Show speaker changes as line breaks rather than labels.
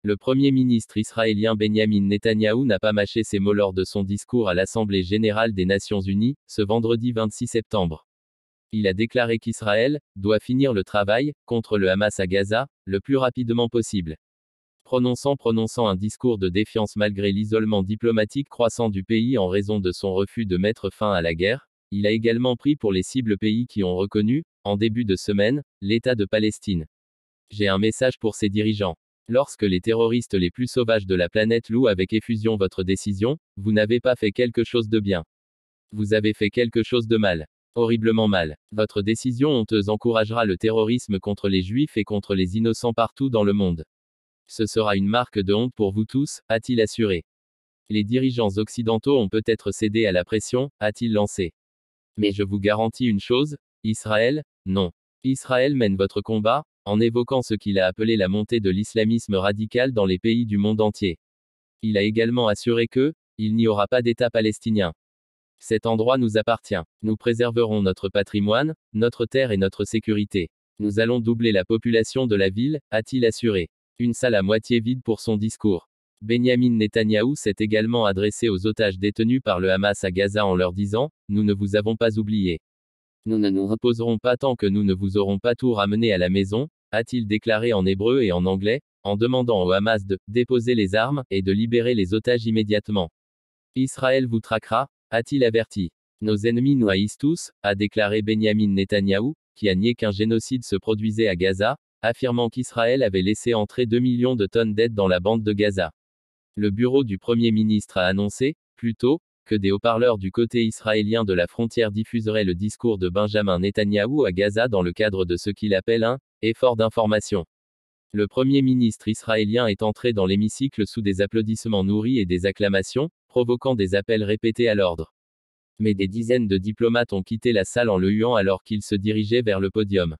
Le Premier ministre israélien Benyamin Netanyahou n'a pas mâché ses mots lors de son discours à l'Assemblée générale des Nations unies, ce vendredi 26 septembre. Il a déclaré qu'Israël doit finir le travail contre le Hamas à Gaza, le plus rapidement possible. Prononçant un discours de défiance malgré l'isolement diplomatique croissant du pays en raison de son refus de mettre fin à la guerre, il a également pris pour les cibles pays qui ont reconnu, en début de semaine, l'État de Palestine. J'ai un message pour ces dirigeants. Lorsque les terroristes les plus sauvages de la planète louent avec effusion votre décision, vous n'avez pas fait quelque chose de bien. Vous avez fait quelque chose de mal. Horriblement mal. Votre décision honteuse encouragera le terrorisme contre les juifs et contre les innocents partout dans le monde. Ce sera une marque de honte pour vous tous, a-t-il assuré. Les dirigeants occidentaux ont peut-être cédé à la pression, a-t-il lancé. Mais je vous garantis une chose, Israël, non. Israël mène votre combat, en évoquant ce qu'il a appelé la montée de l'islamisme radical dans les pays du monde entier. Il a également assuré que, il n'y aura pas d'État palestinien. Cet endroit nous appartient. Nous préserverons notre patrimoine, notre terre et notre sécurité. Nous allons doubler la population de la ville, a-t-il assuré. Une salle à moitié vide pour son discours. Benyamin Netanyahou s'est également adressé aux otages détenus par le Hamas à Gaza en leur disant, nous ne vous avons pas oublié. Nous ne nous reposerons pas tant que nous ne vous aurons pas tout ramené à la maison, a-t-il déclaré en hébreu et en anglais, en demandant au Hamas de déposer les armes et de libérer les otages immédiatement. Israël vous traquera, a-t-il averti. Nos ennemis nous haïssent tous, a déclaré Benyamin Netanyahou, qui a nié qu'un génocide se produisait à Gaza, affirmant qu'Israël avait laissé entrer 2 millions de tonnes d'aide dans la bande de Gaza. Le bureau du Premier ministre a annoncé, plus tôt, que des haut-parleurs du côté israélien de la frontière diffuseraient le discours de Benjamin Netanyahou à Gaza dans le cadre de ce qu'il appelle un effort d'information. Le Premier ministre israélien est entré dans l'hémicycle sous des applaudissements nourris et des acclamations, provoquant des appels répétés à l'ordre. Mais des dizaines de diplomates ont quitté la salle en le huant alors qu'il se dirigeait vers le podium.